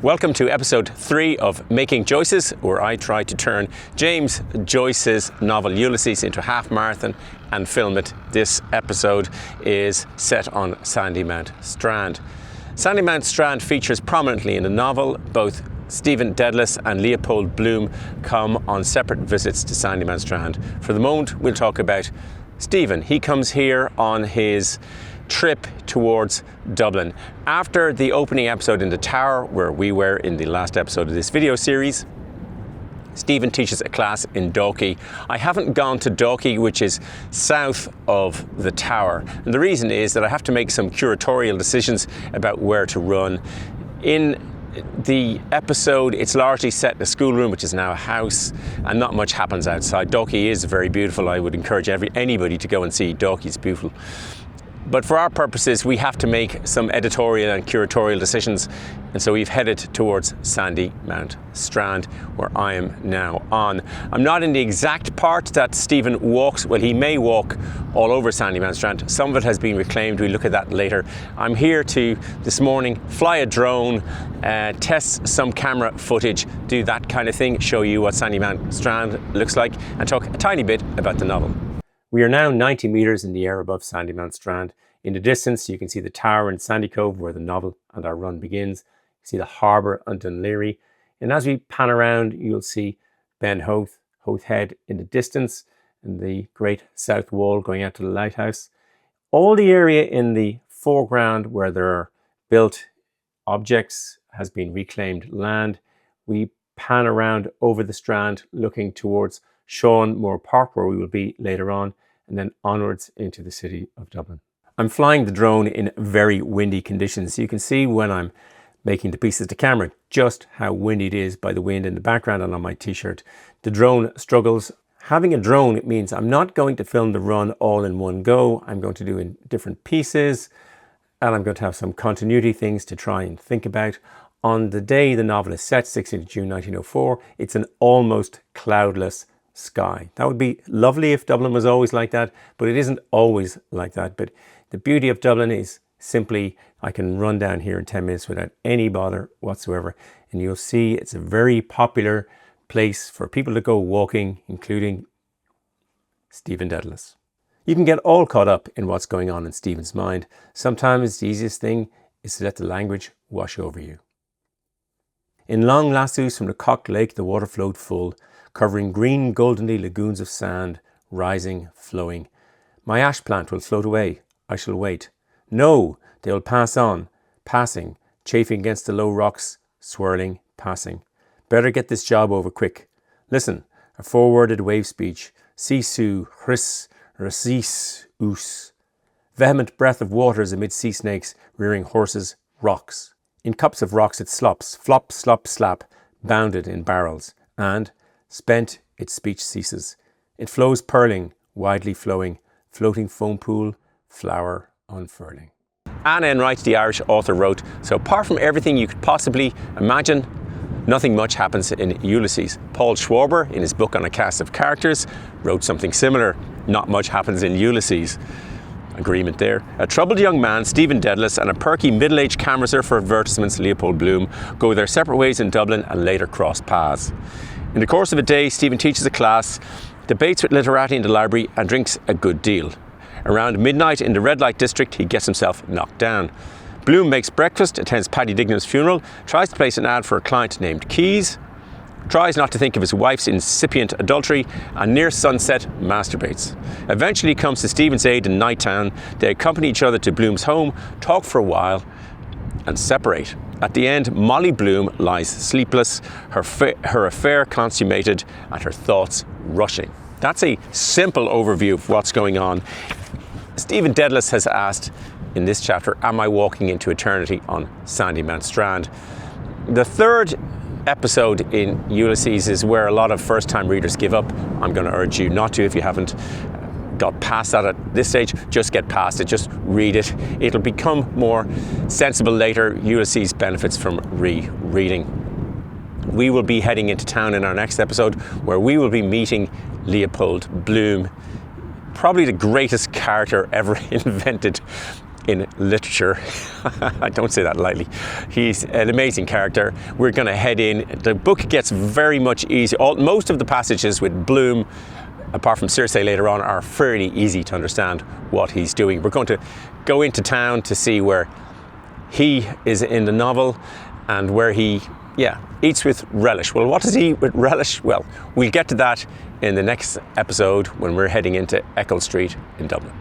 Welcome to episode 3 of Making Joyces, where I try to turn James Joyce's novel Ulysses into a half marathon and film it. This episode is set on Sandymount Strand. Sandymount Strand features prominently in the novel. Both Stephen Dedalus and Leopold Bloom come on separate visits to Sandymount Strand. For the moment, we'll talk about Stephen. He comes here on his trip towards Dublin. After the opening episode in the Tower, where we were in the last episode of this video series, Stephen teaches a class in Dalkey. I haven't gone to Dalkey, which is south of the Tower. And the reason is that I have to make some curatorial decisions about where to run. In the episode, it's largely set in a schoolroom, which is now a house, and not much happens outside. Dalkey is very beautiful. I would encourage anybody to go and see Dalkey. It's beautiful. But for our purposes, we have to make some editorial and curatorial decisions. And so we've headed towards Sandymount Strand, where I am now on. I'm not in the exact part that Stephen walks. Well, he may walk all over Sandymount Strand. Some of it has been reclaimed. We'll look at that later. I'm here to, this morning, fly a drone, test some camera footage, do that kind of thing, show you what Sandymount Strand looks like, and talk a tiny bit about the novel. We are now 90 metres in the air above Sandymount Strand. In the distance, you can see the tower in Sandy Cove, where the novel and our run begins. You see the harbour on Dunleary. And as we pan around, you'll see Ben Howth Head in the distance, and the great south wall going out to the lighthouse. All the area in the foreground where there are built objects has been reclaimed land. We pan around over the Strand, looking towards Sean Moore Park, where we will be later on, and then onwards into the city of Dublin. I'm flying the drone in very windy conditions. You can see when I'm making the pieces to camera just how windy it is by the wind in the background and on my t-shirt. The drone struggles. Having a drone, it means I'm not going to film the run all in one go. I'm going to do in different pieces, and I'm going to have some continuity things to try and think about. On the day the novel is set, 16th of June 1904, it's an almost cloudless sky. That would be lovely if Dublin was always like that, but it isn't always like that. But the beauty of Dublin is simply I can run down here in 10 minutes without any bother whatsoever, and you'll see it's a very popular place for people to go walking, including Stephen Dedalus. You can get all caught up in what's going on in Stephen's mind. Sometimes the easiest thing is to let the language wash over you. In long lassos from the Cock Lake, the water flowed full, covering green goldenly lagoons of sand, rising, flowing. My ash plant will float away. I shall wait. No, they will pass on, passing, chafing against the low rocks, swirling, passing. Better get this job over quick. Listen, a four-worded wave speech. Sisu, hris, rasis, oos. Vehement breath of waters amid sea snakes, rearing horses, rocks. In cups of rocks it slops, flop, slop, slap, bounded in barrels. And, spent, its speech ceases. It flows purling, widely flowing, floating foam pool, flower unfurling. Anne Enright, the Irish author, wrote, so apart from everything you could possibly imagine, nothing much happens in Ulysses. Paul Schwarber, in his book on a cast of characters, wrote something similar. Not much happens in Ulysses. Agreement there. A troubled young man, Stephen Dedalus, and a perky middle-aged canvasser for advertisements, Leopold Bloom, go their separate ways in Dublin and later cross paths. In the course of a day, Stephen teaches a class, debates with literati in the library, and drinks a good deal. Around midnight in the red light district, he gets himself knocked down. Bloom makes breakfast, attends Paddy Dignam's funeral, tries to place an ad for a client named Keys, tries not to think of his wife's incipient adultery, and near sunset masturbates. Eventually comes to Stephen's aid in Nighttown. They accompany each other to Bloom's home, talk for a while, and separate. At the end, Molly Bloom lies sleepless, her affair consummated, and her thoughts rushing. That's a simple overview of what's going on. Stephen Dedalus has asked in this chapter, am I walking into eternity on Sandymount Strand? The third episode in Ulysses is where a lot of first-time readers give up. I'm going to urge you not to if you haven't got past that at this stage. Just get past it, just read it. It'll become more sensible later. Ulysses benefits from rereading. We will be heading into town in our next episode, where we will be meeting Leopold Bloom, probably the greatest character ever invented in literature. I don't say that lightly. He's an amazing character. We're going to head in. The book gets very much easier. Most of the passages with Bloom, apart from Circe later on, are fairly easy to understand what he's doing. We're going to go into town to see where he is in the novel and where he eats with relish. Well, what does he eat with relish? Well, we'll get to that in the next episode when we're heading into Eccles Street in Dublin.